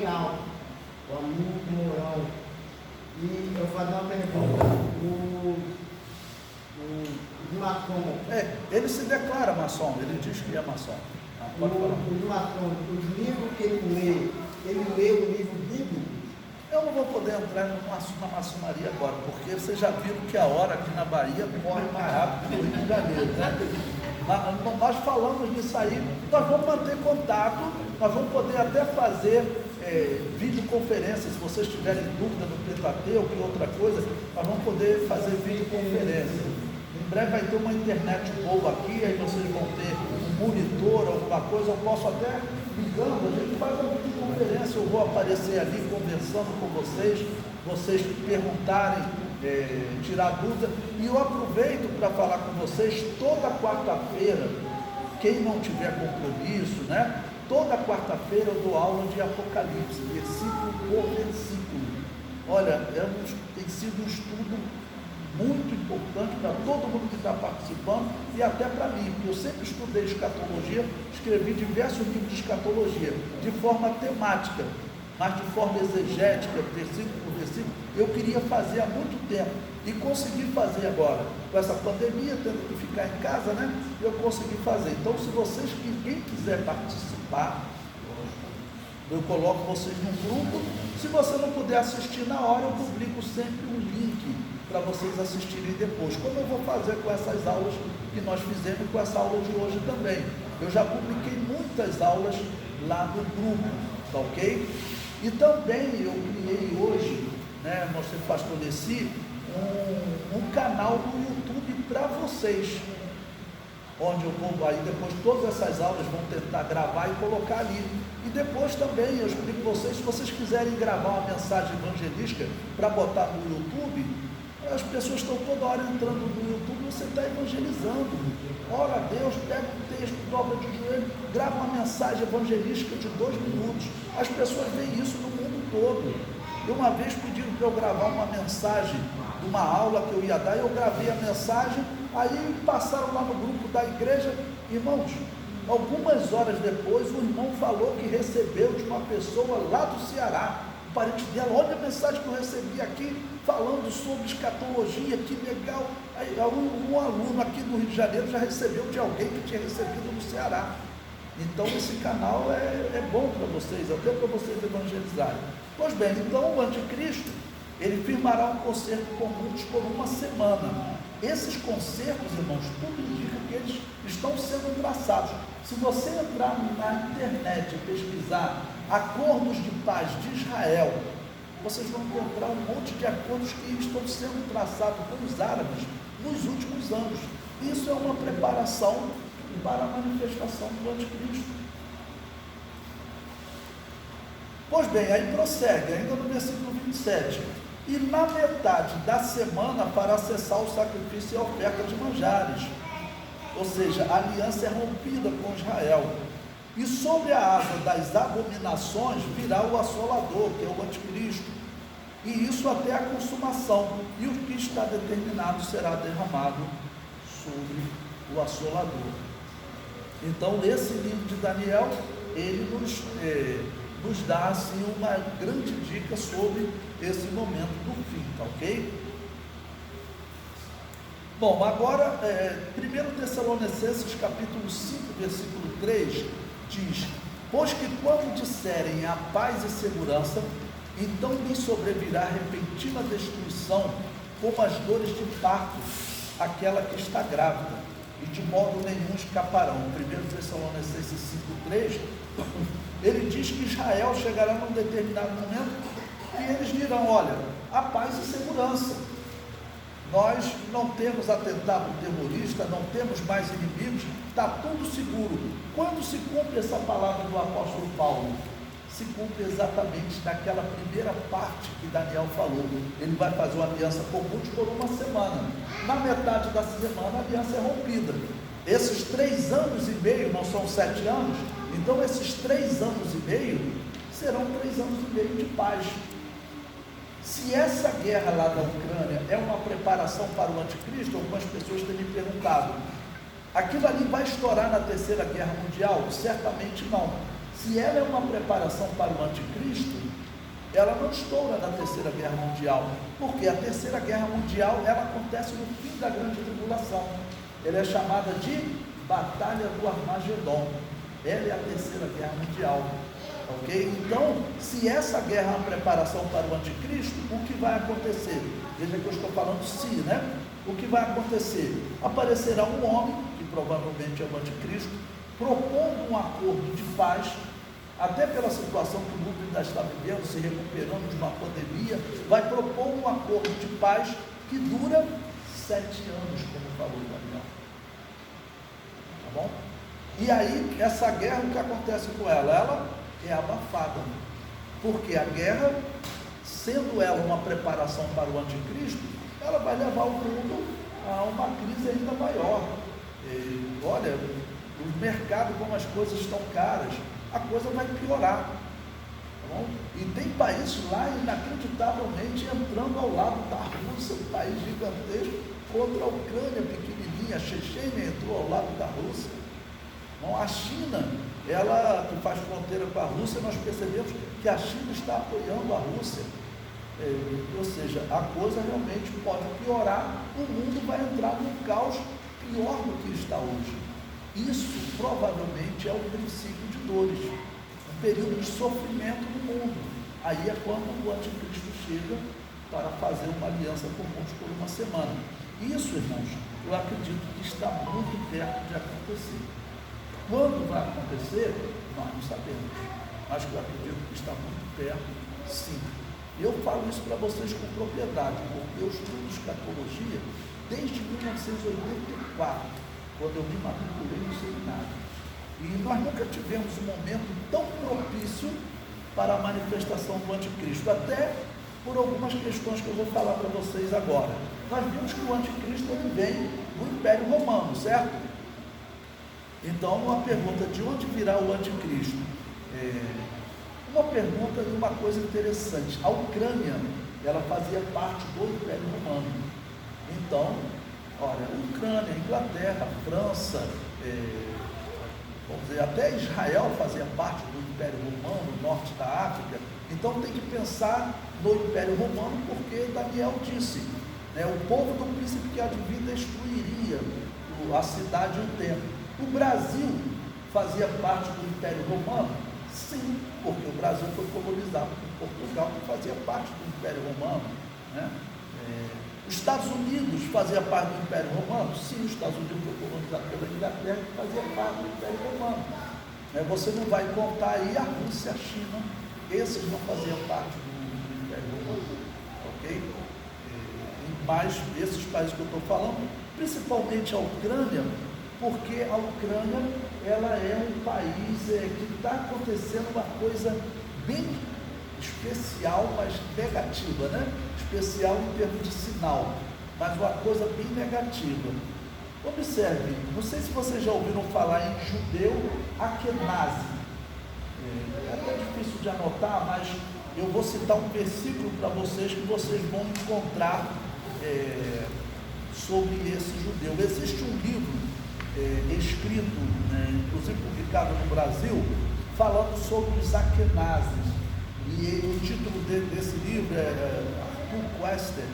Moral, o amigo Moral. E eu vou dar uma pergunta. O maçom. Ele se declara maçom, ele diz que é maçom. O maçom, os livros que ele lê o livro bíblico. Eu não vou poder entrar na maçonaria agora, porque vocês já viram que a hora aqui na Bahia corre mais rápido que no Rio de Janeiro, né? Nós falamos nisso aí, nós vamos manter contato, nós vamos poder até fazer videoconferência, se vocês tiverem dúvida no Pentateuco e outra coisa, nós vamos poder fazer videoconferência. Em breve vai ter uma internet boa aqui, aí vocês vão ter um monitor, alguma coisa, eu posso até ligando, a gente faz uma videoconferência, eu vou aparecer ali conversando com vocês perguntarem, tirar dúvida, e eu aproveito para falar com vocês, toda quarta-feira, quem não tiver compromisso, né? Toda quarta-feira eu dou aula de Apocalipse, versículo por versículo. Olha, tem sido um estudo muito importante para todo mundo que está participando e até para mim, porque eu sempre estudei escatologia, escrevi diversos livros de escatologia, de forma temática, mas de forma exegética, versículo por versículo, eu queria fazer há muito tempo e consegui fazer agora, com essa pandemia, tendo que ficar em casa, né? Eu consegui fazer. Então, se quem quiser participar, eu coloco vocês num grupo. Se você não puder assistir na hora, eu publico sempre um link para vocês assistirem depois, como eu vou fazer com essas aulas que nós fizemos e com essa aula de hoje também. Eu já publiquei muitas aulas lá no grupo, tá ok? E também eu criei hoje, né, mostrei para o pastor Nessi, um canal no YouTube para vocês, onde eu vou, aí depois todas essas aulas vão tentar gravar e colocar ali. E depois também eu explico para vocês, se vocês quiserem gravar uma mensagem evangelística para botar no YouTube, as pessoas estão toda hora entrando no YouTube, você está evangelizando. Ora a Deus, pega um texto, dobra de joelho, grava uma mensagem evangelística de 2 minutos. As pessoas veem isso no mundo todo. E uma vez pediram para eu gravar uma mensagem de uma aula que eu ia dar, eu gravei a mensagem, aí passaram lá no grupo da igreja, irmãos, algumas horas depois o irmão falou que recebeu de uma pessoa lá do Ceará, um parente dela, olha a mensagem que eu recebi aqui, falando sobre escatologia, que legal. Aí, um aluno aqui do Rio de Janeiro já recebeu de alguém que tinha recebido no Ceará. Então esse canal é bom para vocês, até para vocês evangelizarem. Pois bem, então o anticristo, ele firmará um concerto com muitos por uma semana. Esses concertos, irmãos, tudo indica que eles estão sendo traçados. Se você entrar na internet e pesquisar acordos de paz de Israel, vocês vão encontrar um monte de acordos que estão sendo traçados com os árabes nos últimos anos. Isso é uma preparação para a manifestação do anticristo. Pois bem, aí prossegue, ainda no versículo 27. E na metade da semana para acessar o sacrifício e a oferta de manjares. Ou seja, a aliança é rompida com Israel. E sobre a asa das abominações virá o assolador, que é o anticristo. E isso até a consumação. E o que está determinado será derramado sobre o assolador. Então, esse livro de Daniel, ele nos dá assim uma grande dica sobre esse momento do fim, tá ok? Bom, agora, 1 Tessalonicenses capítulo 5, versículo 3, diz: pois que quando disserem a paz e segurança, então lhes sobrevirá repentina destruição, como as dores de parto, aquela que está grávida, e de modo nenhum escaparão. 1 Tessalonicenses 5,3, ele diz que Israel chegará num determinado momento e eles dirão: olha, a paz e segurança, nós não temos atentado terrorista, não temos mais inimigos, está tudo seguro. Quando se cumpre essa palavra do apóstolo Paulo? Se cumpre exatamente naquela primeira parte que Daniel falou. Ele vai fazer uma aliança com muitos por uma semana. Na metade da semana a aliança é rompida. Esses 3 anos e meio, não são 7 anos, então esses 3 anos e meio serão 3 anos e meio de paz. Se essa guerra lá da Ucrânia é uma preparação para o anticristo, algumas pessoas têm me perguntado, aquilo ali vai estourar na Terceira Guerra Mundial? Certamente não. Se ela é uma preparação para o anticristo, ela não estoura na Terceira Guerra Mundial, porque a Terceira Guerra Mundial, ela acontece no fim da Grande Tribulação. Ela é chamada de Batalha do Armagedon. Ela é a Terceira Guerra Mundial, ok? Então, se essa guerra é uma preparação para o anticristo, o que vai acontecer? Veja que eu estou falando se, né? O que vai acontecer? Aparecerá um homem, que provavelmente é o anticristo, propondo um acordo de paz, até pela situação que o mundo ainda está vivendo, se recuperando de uma pandemia, vai propor um acordo de paz que dura 7 anos, como falou o Daniel. Tá bom? E aí, essa guerra, o que acontece com ela? Ela é abafada, porque a guerra, sendo ela uma preparação para o anticristo, ela vai levar o mundo a uma crise ainda maior. Olha, o mercado, como as coisas estão caras, a coisa vai piorar, tá bom? E tem países lá inacreditavelmente entrando ao lado da Rússia, um país gigantesco, contra a Ucrânia pequenininha. A Chechênia entrou ao lado da Rússia. Bom, a China, ela que faz fronteira com a Rússia, nós percebemos que a China está apoiando a Rússia. Ou seja, a coisa realmente pode piorar, o mundo vai entrar num caos pior do que está hoje. Isso provavelmente é o princípio de dores, um período de sofrimento no mundo. Aí é quando o anticristo chega para fazer uma aliança conosco por uma semana. Isso, irmãos, eu acredito que está muito perto de acontecer. Quando vai acontecer, nós não sabemos, mas eu acredito que está muito perto, sim. Eu falo isso para vocês com propriedade, porque eu estudo escatologia desde 1984, quando eu me matriculei no seminário. E nós nunca tivemos um momento tão propício para a manifestação do anticristo, até por algumas questões que eu vou falar para vocês agora. Nós vimos que o anticristo ele vem do Império Romano, certo? Então, uma pergunta, de onde virá o anticristo? Uma pergunta e uma coisa interessante. A Ucrânia, ela fazia parte do Império Romano. Então, olha, Ucrânia, Inglaterra, França, vamos dizer, até Israel fazia parte do Império Romano, norte da África. Então tem que pensar no Império Romano, porque Daniel disse, né, o povo do príncipe que há de vir destruiria a cidade e o templo. O Brasil fazia parte do Império Romano? Sim, porque o Brasil foi colonizado por Portugal, que fazia parte do Império Romano, né? Os Estados Unidos fazia parte do Império Romano? Sim, os Estados Unidos foi colonizado pela Inglaterra, que fazia parte do Império Romano. Você não vai contar aí a Rússia e a China, esses não faziam parte do Império Romano, ok? Mas esses países que eu estou falando, principalmente a Ucrânia, porque a Ucrânia, ela é um país que está acontecendo uma coisa bem especial, mas negativa, né? Especial em termos de sinal, mas uma coisa bem negativa. Observe, não sei se vocês já ouviram falar em judeu Akenazi. É até difícil de anotar, mas eu vou citar um versículo para vocês que vocês vão encontrar sobre esse judeu. Existe um livro escrito, inclusive publicado no Brasil, falando sobre os Akenazes. E o título desse livro é Arthur Koestler.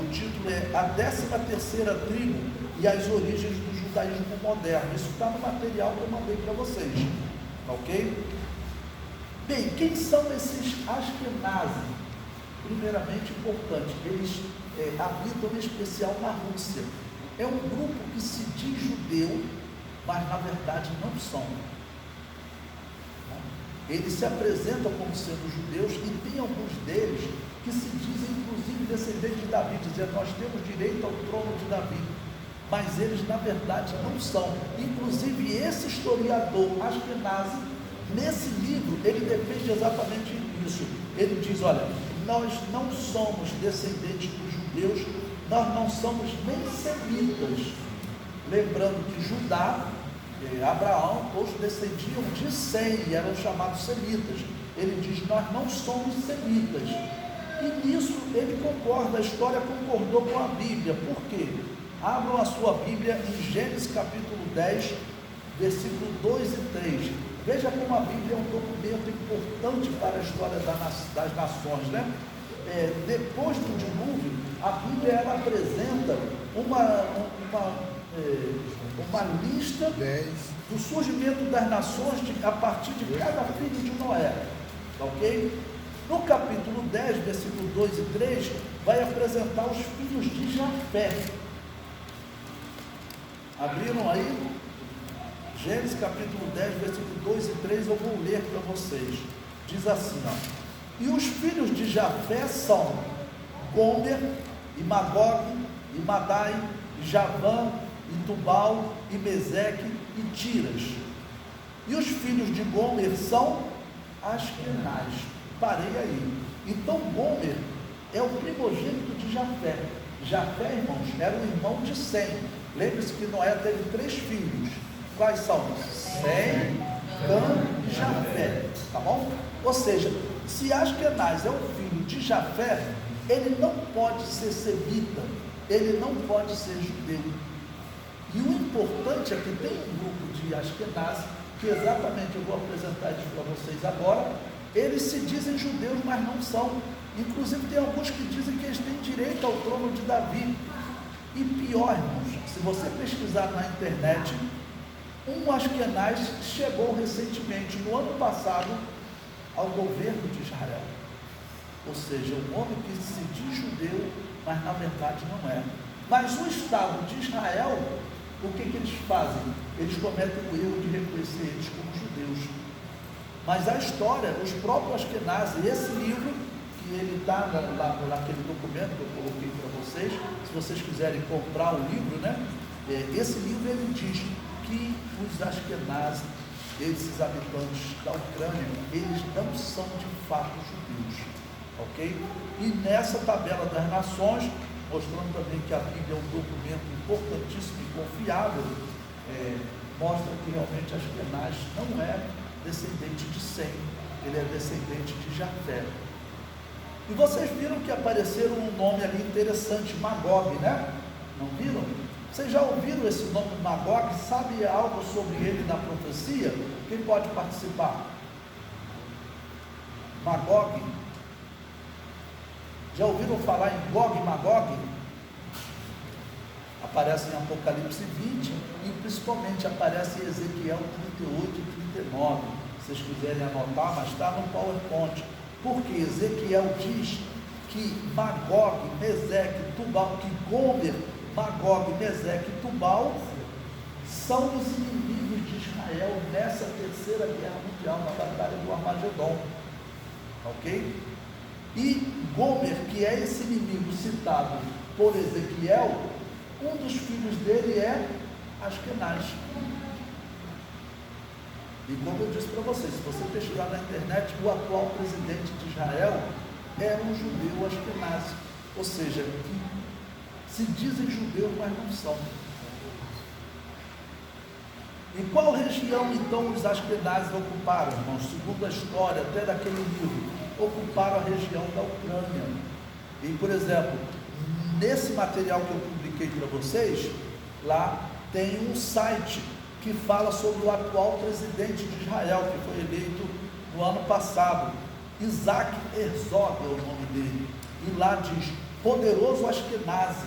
O título é A 13ª Tribo e as Origens do Judaísmo Moderno. Isso está no material que eu mandei para vocês, ok? Bem, quem são esses Ashkenazes? Primeiramente, importante, eles habitam em especial na Rússia. É um grupo que se diz judeu, mas na verdade não são. Eles se apresentam como sendo judeus e tem alguns deles que se dizem inclusive descendentes de Davi, dizendo nós temos direito ao trono de Davi, mas eles na verdade não são. Inclusive esse historiador Ashkenazi, nesse livro, ele defende exatamente isso. Ele diz, olha, nós não somos descendentes dos judeus, nós não somos nem semitas. Lembrando que Judá, Abraão, todos descendiam de Sem e eram chamados semitas. Ele diz, nós não somos semitas. E nisso ele concorda, a história concordou com a Bíblia. Por quê? Abram a sua Bíblia em Gênesis capítulo 10, versículo 2 e 3. Veja como a Bíblia é um documento importante para a história das nações, né? Depois do dilúvio, a Bíblia ela apresenta uma lista do surgimento das nações a partir de cada filho de Noé, ok? No capítulo 10, versículo 2 e 3, vai apresentar os filhos de Jafé. Abriram aí? Gênesis capítulo 10, versículo 2 e 3, eu vou ler para vocês. Diz assim, ó: e os filhos de Jafé são Gomer, e Magog, e Madai, e Javã, e Tubal, e Meseque, e Tiras. E os filhos de Gomer são Askenaz. Parei aí. Então Gomer é o primogênito de Jafé. Jafé, irmãos, era o irmão de Sem. Lembre-se que Noé teve 3 filhos. Quais são? Sem, Cã e Jafé. Tá bom? Ou seja, se Askenaz é o filho de Jafé, ele não pode ser semita, ele não pode ser judeu. E o importante é que tem um grupo de Askenaz, que exatamente eu vou apresentar isso para vocês agora. Eles se dizem judeus, mas não são. Inclusive tem alguns que dizem que eles têm direito ao trono de Davi. E pior, irmãos, se você pesquisar na internet, um Askenaz chegou recentemente, no ano passado, ao governo de Israel. Ou seja, um homem que se diz judeu, mas na verdade não é. Mas o Estado de Israel, o que eles fazem? Eles cometem o erro de reconhecer eles como judeus. Mas a história, os próprios Askenazes, esse livro, que ele está naquele documento que eu coloquei para vocês, se vocês quiserem comprar o livro, né? Esse livro ele diz que os Askenazes, esses habitantes da Ucrânia, eles não são de fato judeus, ok? E nessa tabela das nações, mostrando também que a Bíblia é um documento importantíssimo e confiável, mostra que realmente Askenaz não é descendente de Sem, ele é descendente de Jafé. E vocês viram que apareceram um nome ali interessante, Magog, né? Não viram? Vocês já ouviram esse nome Magog? Sabe algo sobre ele na profecia? Quem pode participar? Magog. Já ouviram falar em Gog e Magog? Aparece em Apocalipse 20 e principalmente aparece em Ezequiel 38 e 39. Se vocês quiserem anotar, mas está no PowerPoint. Porque Ezequiel diz que Magog, Meseque, Tubal, que Gomer, Magog, Meseque e Tubal são os inimigos de Israel nessa terceira guerra mundial, na batalha do Armagedon. Ok? E Gomer, que é esse inimigo citado por Ezequiel, um dos filhos dele é Askenaz. E como eu disse para vocês, se você pesquisar na internet, o atual presidente de Israel era um judeu Askenaz, ou seja, que se dizem judeus, mas não são. Em qual região então os Askenazes ocuparam, irmãos? Segundo a história, até daquele livro, ocuparam a região da Ucrânia. E, por exemplo, nesse material que eu publiquei para vocês, lá tem um site que fala sobre o atual presidente de Israel, que foi eleito no ano passado. Isaac Herzog é o nome dele. E lá diz, poderoso Askenazi.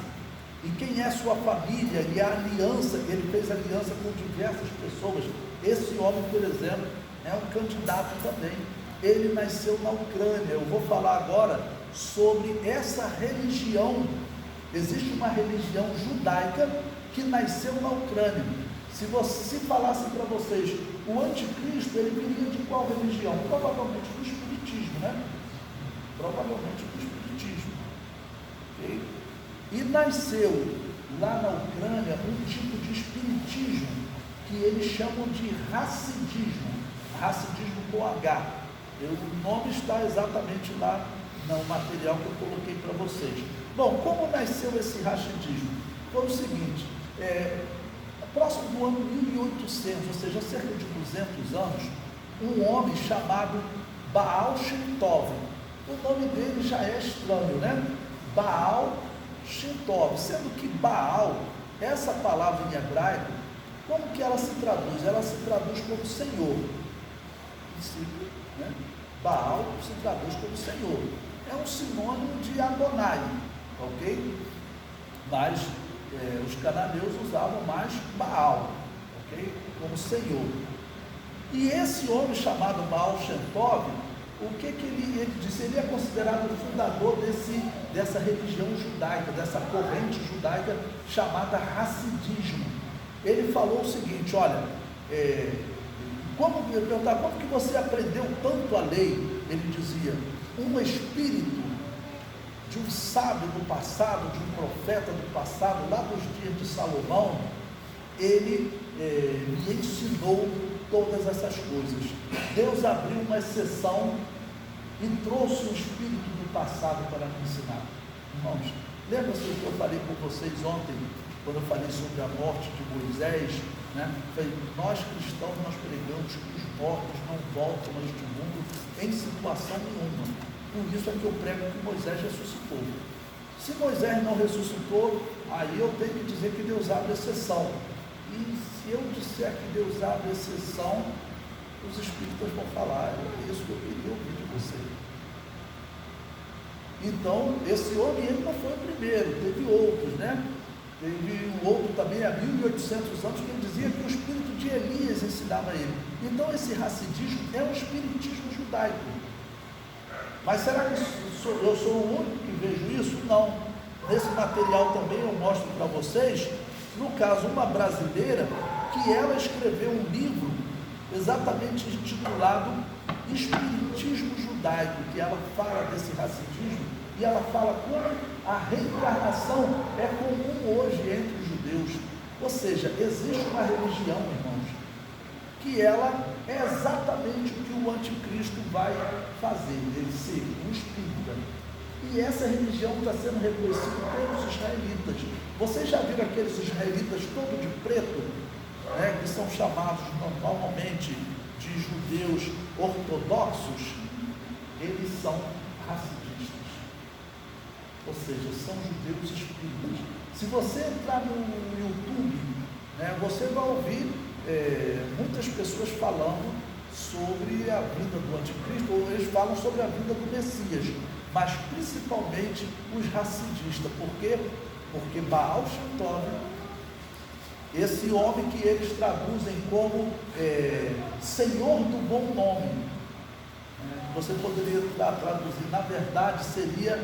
E quem é sua família? E a aliança, ele fez aliança com diversas pessoas. Esse homem, por exemplo, é um candidato também. Ele nasceu na Ucrânia. Eu vou falar agora sobre essa religião. Existe uma religião judaica que nasceu na Ucrânia. Se falasse para vocês, o anticristo, ele viria de qual religião? Provavelmente do espiritismo, né? Provavelmente do espiritismo. Okay? E nasceu lá na Ucrânia um tipo de espiritismo que eles chamam de Hassidismo. Hassidismo com H. O nome está exatamente lá no material que eu coloquei para vocês. Bom, como nasceu esse Hassidismo? Foi o seguinte, próximo do ano 1800, ou seja, cerca de 200 anos, um homem chamado Baal Shem Tov. O nome dele já é estranho, né? Baal Shem Tov, sendo que Baal, essa palavra em hebraico, como que ela se traduz? Ela se traduz como Senhor. princípio, né? Baal se traduz como Senhor. É um sinônimo de Adonai, ok? Mas os cananeus usavam mais Baal, ok? Como Senhor. E esse homem chamado Baal Shem Tov, o que ele disse? Ele é considerado o fundador dessa religião judaica, dessa corrente judaica chamada Hassidismo. Ele falou o seguinte: olha, como que você aprendeu tanto a lei? Ele dizia: um espírito de um sábio do passado, de um profeta do passado, lá dos dias de Salomão, ele me ensinou todas essas coisas. Deus abriu uma exceção e trouxe o espírito do passado para me ensinar. Irmãos, lembra-se do que eu falei com vocês ontem, quando eu falei sobre a morte de Moisés, né? Falei, nós cristãos, nós pregamos que os mortos não voltam a este mundo em situação nenhuma. Por isso é que eu prego que Moisés ressuscitou. Se Moisés não ressuscitou, aí eu tenho que dizer que Deus abre exceção. E se eu disser que Deus abre exceção, os espíritas vão falar: é isso que eu queria ouvir de você. Então, esse homem, ele não foi o primeiro, teve outros, né? Teve um outro também há 1800 anos que ele dizia que o espírito de Elias ensinava ele. Então, esse hassidismo é um espiritismo judaico. Mas será que eu sou o único que vejo isso? Não. Nesse material também eu mostro para vocês, no caso, uma brasileira, que ela escreveu um livro exatamente intitulado Espiritismo Judaico, que ela fala desse hassidismo, e ela fala como a reencarnação é comum hoje entre os judeus. Ou seja, existe uma religião, irmãos, que ela é exatamente o que o anticristo vai fazer, ele ser um espírita. E essa religião está sendo reconhecida pelos israelitas. Vocês já viram aqueles israelitas todos de preto, né, que são chamados normalmente de judeus ortodoxos? Eles são hassidistas, ou seja, são judeus espíritas. Se você entrar no YouTube, né, você vai ouvir muitas pessoas falando sobre a vinda do anticristo, ou eles falam sobre a vinda do Messias, mas principalmente os hassidistas. Por quê? Porque Baal Shem Tov, esse homem que eles traduzem como Senhor do Bom Nome, você poderia traduzir, na verdade seria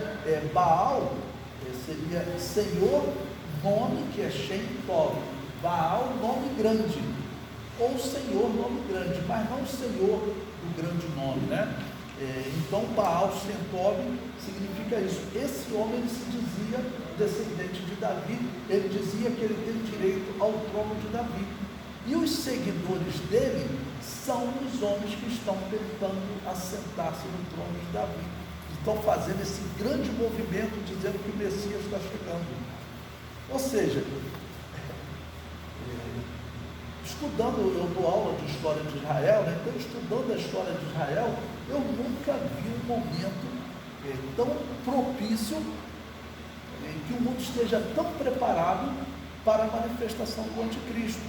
Baal, seria Senhor, nome que é Shem Tov, Baal, nome grande, ou Senhor, nome grande, mas não Senhor do grande nome, né? Então Baal Shem Tov significa isso. Esse homem, ele se dizia descendente de Davi, ele dizia que ele tem direito ao trono de Davi, e os seguidores dele são os homens que estão tentando assentar-se no trono de Davi, estão fazendo esse grande movimento dizendo que o Messias está chegando. Ou seja, estudando, eu dou aula de história de Israel, né? Então, estudando a história de Israel, eu nunca vi um momento tão propício em que o mundo esteja tão preparado para a manifestação do anticristo.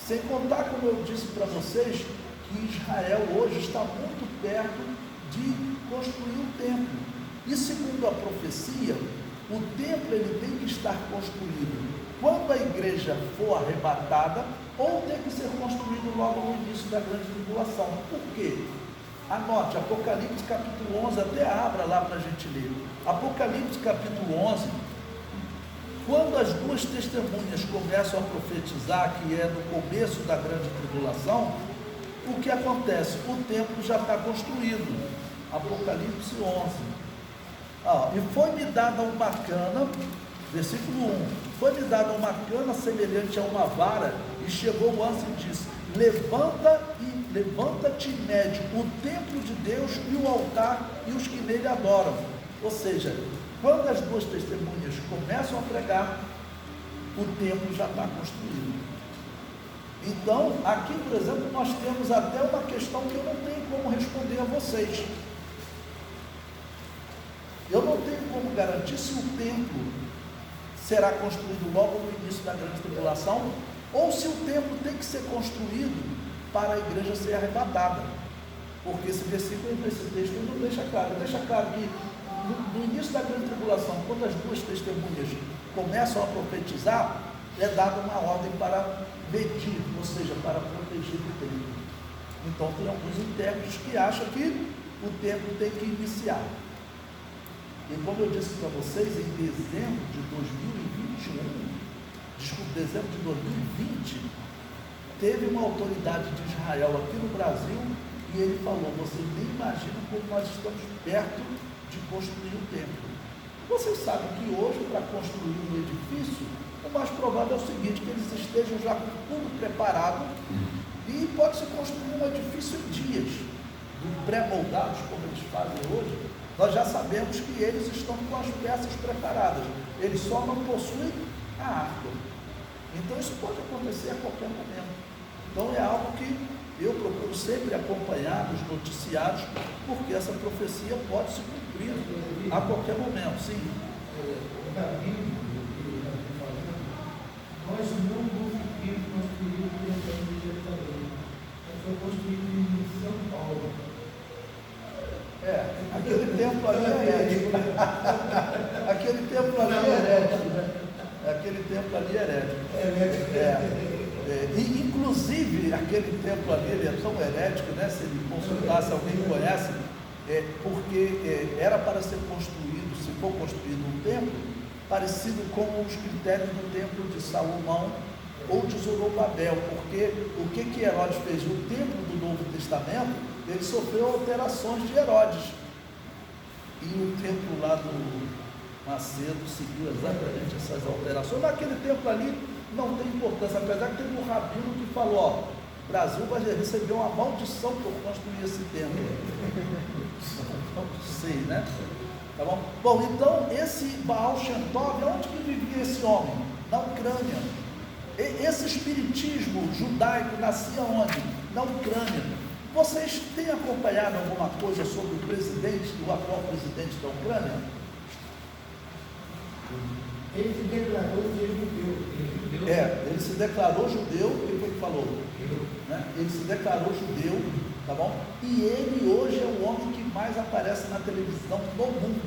Sem contar, como eu disse para vocês, que Israel hoje está muito perto de construir um templo. E segundo a profecia, o templo ele tem que estar construído quando a igreja for arrebatada, ou tem que ser construído logo no início da grande tribulação. Por quê? Anote, Apocalipse capítulo 11, até abra lá para a gente ler. Apocalipse capítulo 11, quando as duas testemunhas começam a profetizar, que é no começo da grande tribulação, o que acontece? O templo já está construído. Apocalipse 11. E foi-me dada uma cana, versículo 1, foi-me dada uma cana semelhante a uma vara, e chegou o anjo e disse: levanta-te e mede o templo de Deus e o altar e os que nele adoram. Ou seja, quando as duas testemunhas começam a pregar, o templo já está construído. Então, aqui, por exemplo, nós temos até uma questão que eu não tenho como responder a vocês. Eu não tenho como garantir se o templo será construído logo no início da grande tribulação, ou se o templo tem que ser construído para a igreja ser arrebatada. Porque esse versículo, nesse texto, não deixa claro. Deixa claro que no início da grande tribulação, quando as duas testemunhas começam a profetizar, é dada uma ordem para medir, ou seja, para proteger o tempo. Então tem alguns intérpretes que acham que o tempo tem que iniciar. E como eu disse para vocês, em dezembro de 2020, teve uma autoridade de Israel aqui no Brasil e ele falou: vocês nem imaginam como nós estamos perto de construir o templo. Vocês sabem que hoje, para construir um edifício, o mais provável é o seguinte, que eles estejam já com tudo preparado e pode-se construir um edifício em dias, pré-moldados, como eles fazem hoje. Nós já sabemos que eles estão com as peças preparadas, eles só não possuem a arca. Então isso pode acontecer a qualquer momento. Então é algo que eu procuro sempre acompanhar nos noticiários, porque essa profecia pode se cumprir a qualquer momento. Sim. Nós não conseguimos construir o templo de Jerusalém. Nós foi construído em São Paulo. Aquele templo ali é herético. Aquele templo ali é herético, né? Aquele templo ali é herético. E, inclusive, aquele templo ali, ele é tão herético, né? Se ele consultasse alguém que conhece, porque era para ser construído, se for construído um templo, parecido com os critérios do templo de Salomão ou de Zorobabel, porque o que Herodes fez? O templo do Novo Testamento, ele sofreu alterações de Herodes, e o templo lá do Macedo seguiu exatamente essas alterações. Naquele templo ali não tem importância, apesar que teve um rabino que falou: ó, o Brasil vai receber uma maldição por construir esse templo. Não sei, né? Tá bom? Bom, então esse Baal Shem Tov, onde que vivia esse homem? Na Ucrânia. Esse espiritismo judaico nascia onde? Na Ucrânia. Vocês têm acompanhado alguma coisa sobre o presidente, o atual presidente da Ucrânia? Ele se declarou judeu. Ele se declarou judeu. O que ele falou? Né? Ele se declarou judeu, tá bom? E ele hoje é o homem que mais aparece na televisão no mundo.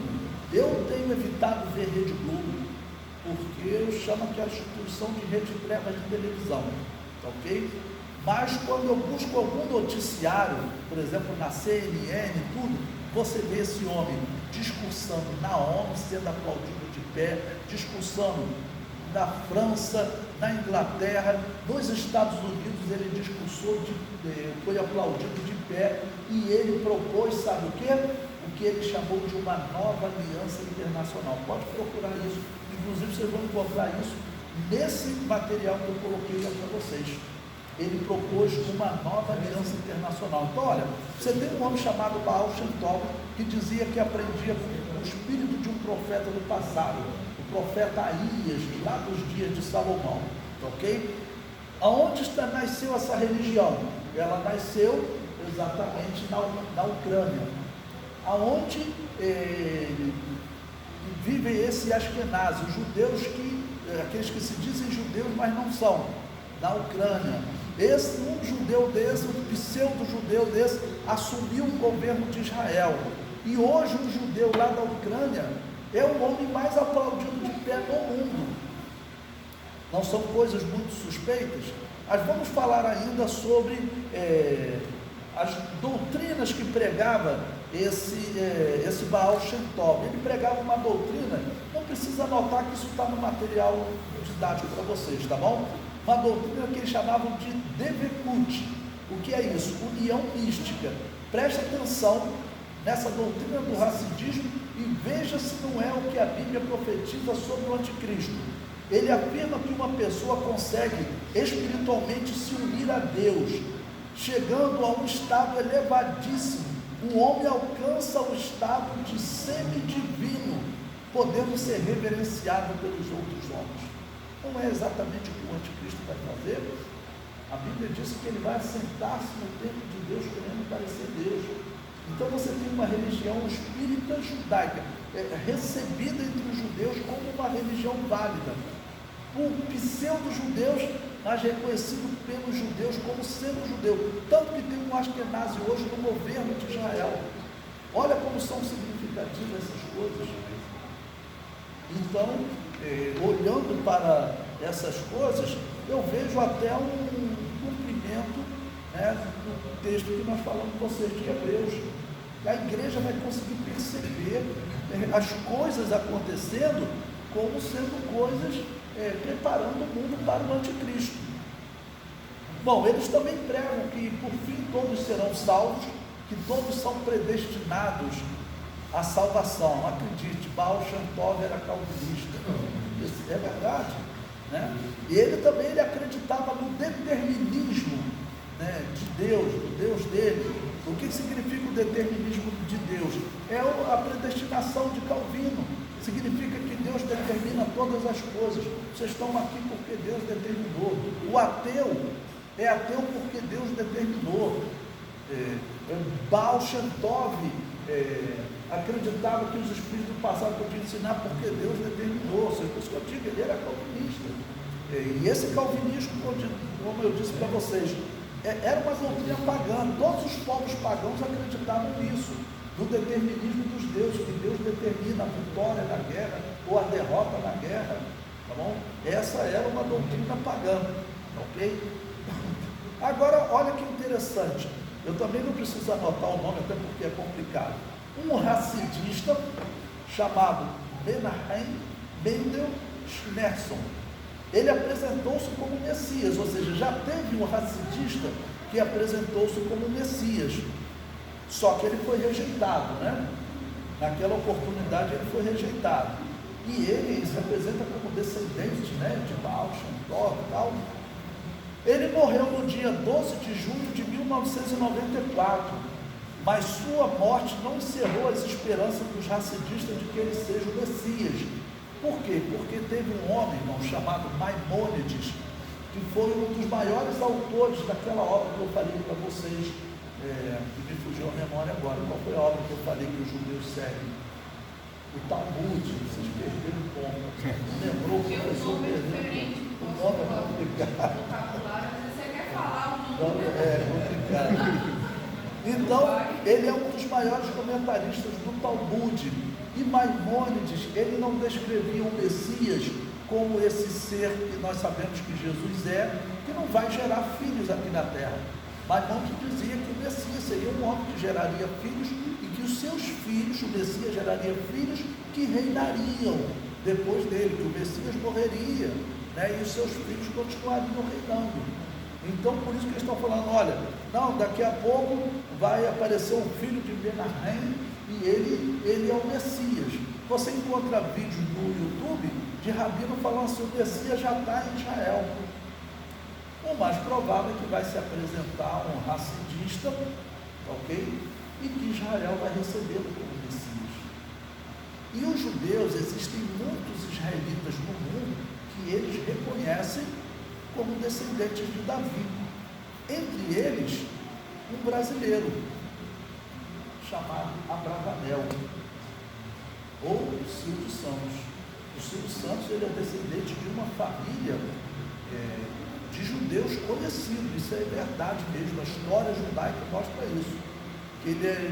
Eu tenho evitado ver Rede Globo, porque eu chamo que é a instituição de rede prévia de televisão, ok? Mas quando eu busco algum noticiário, por exemplo, na CNN, tudo, você vê esse homem discursando na ONU, sendo aplaudido de pé, discursando na França, na Inglaterra, nos Estados Unidos, ele discursou, foi aplaudido de pé, e ele propôs, sabe o quê? O que ele chamou de uma nova aliança internacional. Pode procurar isso, inclusive vocês vão encontrar isso nesse material que eu coloquei lá para vocês. Ele propôs uma nova aliança internacional. Então, olha, você tem um homem chamado Baal Shem Tov, que dizia que aprendia com o espírito de um profeta do passado, o profeta Aías, lá dos dias de Salomão, ok? Aonde nasceu essa religião? Ela nasceu exatamente na Ucrânia, aonde vivem esse Ashkenazi, os judeus aqueles que se dizem judeus, mas não são, na Ucrânia. Um judeu desse, um pseudo-judeu desse, assumiu o governo de Israel. E hoje um judeu lá da Ucrânia é o homem mais aplaudido de pé no mundo. Não são coisas muito suspeitas? Mas vamos falar ainda sobre as doutrinas que pregava esse Baal Shem Tov. Ele pregava uma doutrina, não precisa anotar que isso está no material didático para vocês, tá bom? Uma doutrina que eles chamavam de Devekut. O que é isso? União mística. Preste atenção nessa doutrina do Hassidismo e veja se não é o que a Bíblia profetiza sobre o anticristo. Ele afirma que uma pessoa consegue espiritualmente se unir a Deus, chegando a um estado elevadíssimo. O homem alcança o estado de semidivino, podendo ser reverenciado pelos outros homens. Não é exatamente o que o anticristo vai fazer. A Bíblia diz que ele vai assentar-se no templo de Deus, querendo parecer Deus. Então você tem uma religião espírita judaica, recebida entre os judeus como uma religião válida, por pseudo-judeus, mas reconhecido pelos judeus como sendo judeu. Tanto que tem um Ashkenazi hoje no governo de Israel. Olha como são significativas essas coisas. Então, olhando para essas coisas, eu vejo até um cumprimento, né, do texto que nós falamos com vocês de Hebreus. A igreja vai conseguir perceber as coisas acontecendo como sendo coisas preparando o mundo para o anticristo. Bom, eles também pregam que por fim todos serão salvos, que todos são predestinados à salvação. Não acredite, Baal Shem Tov era calvinista. Isso é verdade, né? E ele acreditava no determinismo, né, de Deus, do Deus dele. O que significa o determinismo de Deus? É a predestinação de Calvino. Significa que Deus determina todas as coisas. Vocês estão aqui porque Deus determinou. O ateu é ateu porque Deus determinou. Baal Shem Tov acreditava que os espíritos do passado podiam ensinar porque Deus determinou. Por isso que eu digo, ele era calvinista. E esse calvinismo, como eu disse para vocês, era uma doutrina pagã. Todos os povos pagãos acreditavam nisso, no determinismo dos deuses, que Deus determina a vitória na guerra ou a derrota na guerra, tá bom? Essa era uma doutrina pagã, ok? Agora, olha que interessante, eu também não preciso anotar o nome, até porque é complicado. Um racidista chamado Menahem Mendel Schneerson, ele apresentou-se como Messias, ou seja, já teve um racidista que apresentou-se como Messias, só que ele foi rejeitado, né? Naquela oportunidade ele foi rejeitado, e ele se apresenta como descendente, né, de Baal Shem Tov e tal. Ele morreu no dia 12 de junho de 1994, mas sua morte não encerrou as esperanças dos racidistas de que ele seja o Messias. Por quê? Porque teve um homem, irmão, chamado Maimônides, que foi um dos maiores autores daquela obra que eu falei para vocês, que me fugiu a memória agora. Qual foi a obra que eu falei que os judeus seguem? O Talmud. Vocês perderam o ponto. Não lembrou? O professor perdeu. O nome é complicado. Você quer falar o nome? É complicado. Então, ele é um dos maiores comentaristas do Talmud. E Maimônides, ele não descrevia o Messias como esse ser que nós sabemos que Jesus é, que não vai gerar filhos aqui na terra. Maimônides dizia que o Messias seria um homem que geraria filhos e que os seus filhos, o Messias geraria filhos que reinariam depois dele, que o Messias morreria, né, e os seus filhos continuariam reinando. Então, por isso que eles estão falando, olha, não, daqui a pouco vai aparecer um filho de Menahem e ele é o Messias. Você encontra vídeos no YouTube de rabino falando assim, o Messias já está em Israel. O mais provável é que vai se apresentar um racidista, ok? E que Israel vai recebê-lo como Messias. E os judeus, existem muitos israelitas no mundo que eles reconhecem como descendentes de Davi. Entre eles, um brasileiro, chamado Abravanel, ou Silvio Santos. O Silvio Santos, ele é descendente de uma família de judeus conhecidos, isso é verdade mesmo, a história judaica mostra isso, que ele é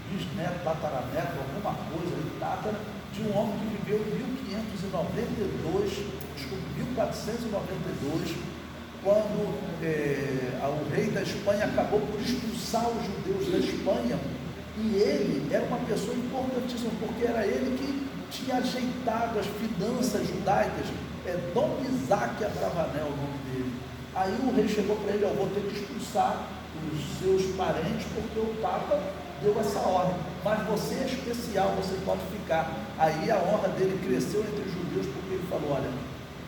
bisneto, tataraneto, alguma coisa, ele tatara de um homem que viveu em 1492, quando o rei da Espanha acabou por expulsar os judeus da Espanha, e ele era uma pessoa importantíssima, porque era ele que tinha ajeitado as finanças judaicas. Dom Isaac Abravanel, o nome dele. Aí o rei chegou para ele, eu vou ter que expulsar os seus parentes, porque o Papa deu essa ordem, mas você é especial, você pode ficar. Aí a honra dele cresceu entre os judeus, porque ele falou, olha,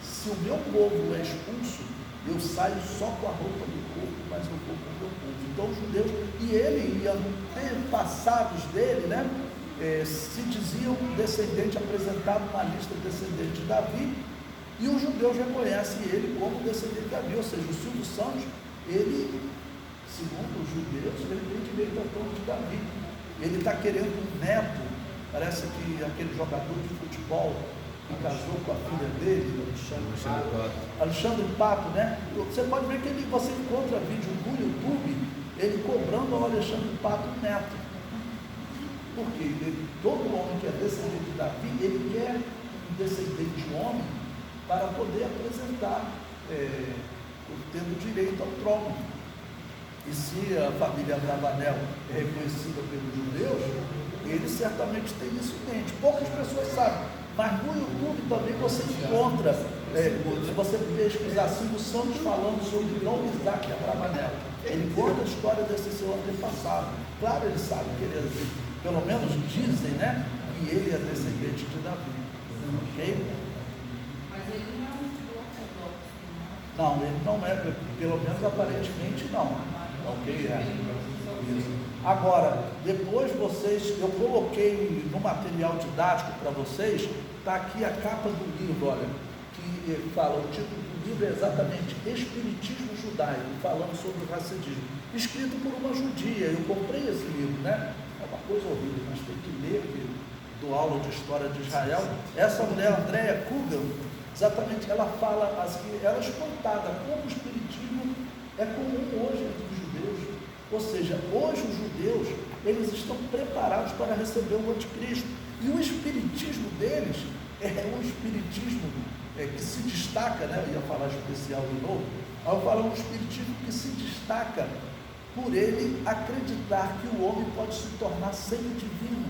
se o meu povo é expulso, eu saio só com a roupa do corpo, mas eu vou com o meu povo. Então os judeus, e ele e antepassados dele, né, se diziam descendente, apresentado uma lista de descendentes de Davi, e os judeus reconhecem ele como descendente de Davi, ou seja, o Silvio Santos, ele, segundo os judeus, ele tem direito ao trono de Davi. Ele está querendo um neto, parece que aquele jogador de futebol, que casou com a filha dele, Alexandre Pato, né? Você pode ver que você encontra vídeo no YouTube, ele cobrando ao Alexandre Pato Neto. Porque todo homem que é descendente de Davi, ele quer um descendente homem para poder apresentar, tendo direito ao trono. E se a família Abravanel é reconhecida pelos judeus, ele certamente tem isso em mente. Poucas pessoas sabem, mas no YouTube também você encontra, se você pesquisar Silvio Santos falando sobre Dom Isaac Abravanel, ele conta a história desse seu antepassado. Claro, ele sabe que ele é, pelo menos dizem, né, que ele é descendente de Davi. Ok? Mas ele não é um judeu ortodoxo, Não, ele não é, pelo menos aparentemente não. Ok? Isso. Agora, depois eu coloquei no material didático para vocês, está aqui a capa do livro, olha, que fala, o título do livro é exatamente Espiritismo Judaico, falando sobre o racidismo, escrito por uma judia. Eu comprei esse livro, né? É uma coisa horrível, mas tem que ler, que dou aula de história de Israel. Essa mulher, Andrea Kugel, exatamente, ela fala, ela é espantada como o espiritismo é comum hoje entre os judeus. Ou seja, hoje os judeus, eles estão preparados para receber o anticristo. E o espiritismo deles é um espiritismo que se destaca, né? Eu ia falar especial de novo, ao falar um espiritismo que se destaca por ele acreditar que o homem pode se tornar semi-divino,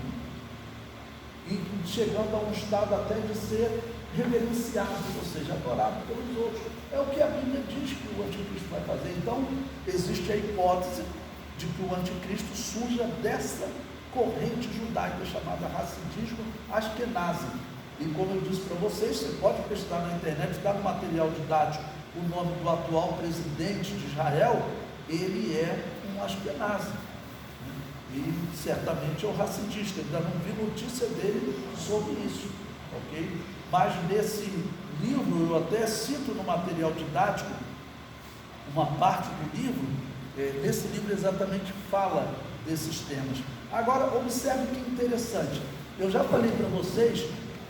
e chegando a um estado até de ser reverenciado, ou seja, adorado pelos outros. É o que a Bíblia diz que o anticristo vai fazer. Então, existe a hipótese de que o anticristo surja dessa corrente judaica chamada racidismo Ashkenazi. E como eu disse para vocês, você pode pesquisar na internet, está no material didático o nome do atual presidente de Israel, ele é um Ashkenazi. E certamente é um racidista, ainda não vi notícia dele sobre isso, ok? Mas nesse livro, eu até cito no material didático, uma parte do livro, nesse livro exatamente fala desses temas. Agora, observe que interessante, eu já falei para vocês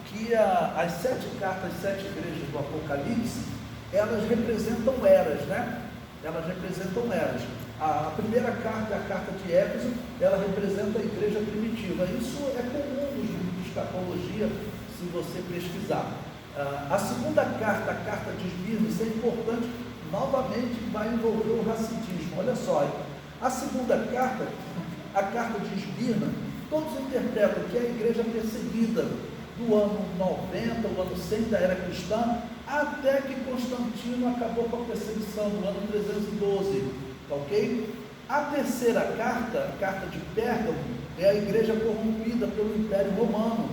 que as 7 cartas, 7 igrejas do Apocalipse, elas representam eras, né? Elas representam eras. A primeira carta, a carta de Éfeso, ela representa a igreja primitiva. Isso é comum nos livros de escatologia, se você pesquisar. A segunda carta, a carta de Esmirna, isso é importante, novamente vai envolver o racidismo. Olha só, a segunda carta, a carta de Esmirna, todos interpretam que é a igreja perseguida do ano 90, o ano 100 da era cristã, até que Constantino acabou com a perseguição, no ano 312, ok? A terceira carta, a carta de Pérgamo, é a igreja corrompida pelo Império Romano.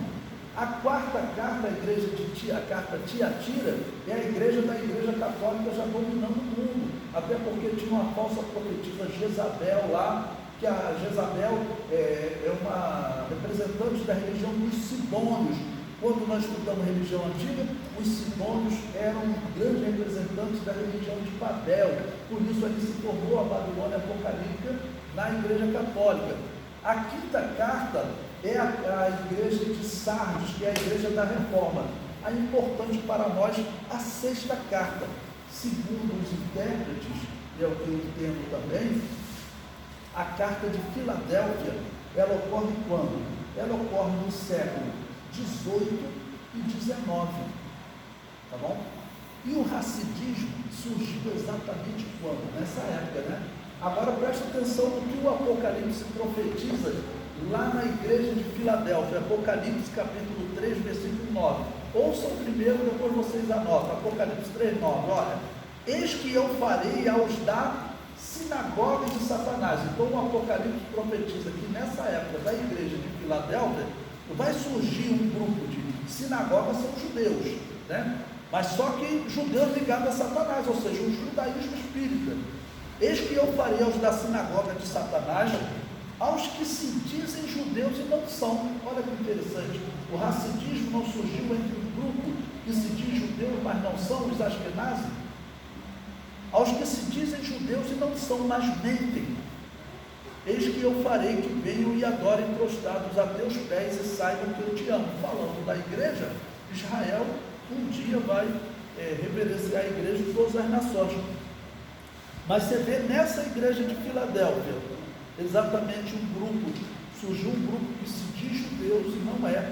A quarta carta, a carta Tiatira, é a igreja da Igreja Católica já dominando o mundo, até porque tinha uma falsa profetisa Jezabel lá, que a Jezabel é uma representante da religião dos Sidônios. Quando nós estudamos religião antiga, os Sidônios eram grandes representantes da religião de Babel, por isso ali se formou a Babilônia apocalíptica na Igreja Católica. A quinta carta é a igreja de Sardes, que é a igreja da Reforma. A importante para nós, a sexta carta, segundo os intérpretes, é o que eu entendo também, a carta de Filadélfia, ela ocorre quando? Ela ocorre no século 18 e 19, tá bom? E o racidismo surgiu exatamente quando? Nessa época, né? Agora presta atenção no que o Apocalipse profetiza lá na igreja de Filadélfia, Apocalipse capítulo 3, versículo 9. Ouçam primeiro, depois vocês anotam. Apocalipse 3, 9, olha. Eis que eu farei aos da sinagoga de Satanás. Então o Apocalipse profetiza que nessa época da igreja de Filadélfia vai surgir um grupo de sinagogas, são judeus, né? Mas só que judeus ligados a Satanás, ou seja, o judaísmo espírita. Eis que eu farei aos da sinagoga de Satanás, aos que se dizem judeus e não são. Olha que interessante, o racidismo não surgiu entre um grupo que se diz judeus, mas não são, os Ashkenazi. Aos que se dizem judeus e não são, mas mentem. Eis que eu farei que venham e adorem prostrados a teus pés e saibam que eu te amo. Falando da igreja, Israel um dia vai reverenciar a igreja de todas as nações. Mas você vê nessa igreja de Filadélfia, exatamente surgiu um grupo que se diz judeus e não é,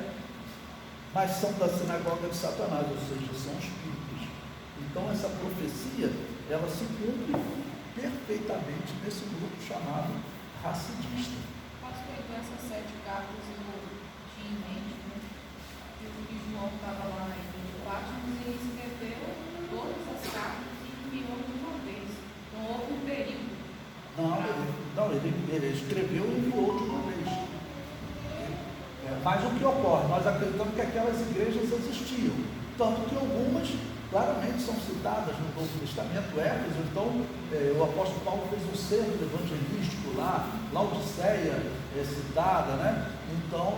mas são da sinagoga de Satanás, ou seja, são espíritos. Então essa profecia, ela se cumpre perfeitamente nesse grupo chamado racidista. Pastor, então essas 7 cartas eu tinha em mente, né? Que João estava lá na igreja de Patmos e ele escreveu todas as cartas e enviou de uma vez. Não houve um período. Ele escreveu e enviou de uma vez. Mas o que ocorre? Nós acreditamos que aquelas igrejas existiam, tanto que algumas claramente são citadas no Novo Testamento. Éfeso, então, o apóstolo Paulo fez um cerco evangelístico lá, Laodiceia é citada, né? Então,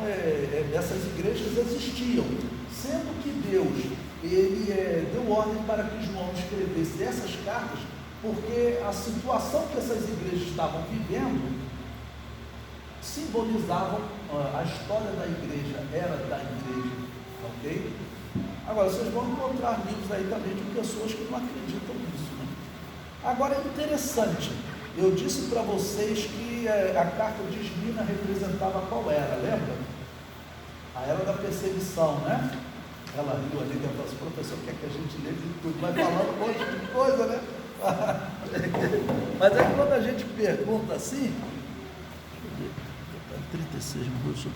essas igrejas existiam, sendo que Deus, ele deu ordem para que João escrevesse essas cartas, porque a situação que essas igrejas estavam vivendo simbolizavam a história da igreja, era da igreja, ok? Agora, vocês vão encontrar livros aí também de pessoas que não acreditam nisso, né? Agora, é interessante, eu disse para vocês que a carta de Esmina representava qual era, lembra? A era da perseguição, né? Ela riu ali, que ela falou assim, professor, quer que a gente lê de tudo, vai falando um monte de coisa, né? Mas é que quando a gente pergunta assim, 36 minutos.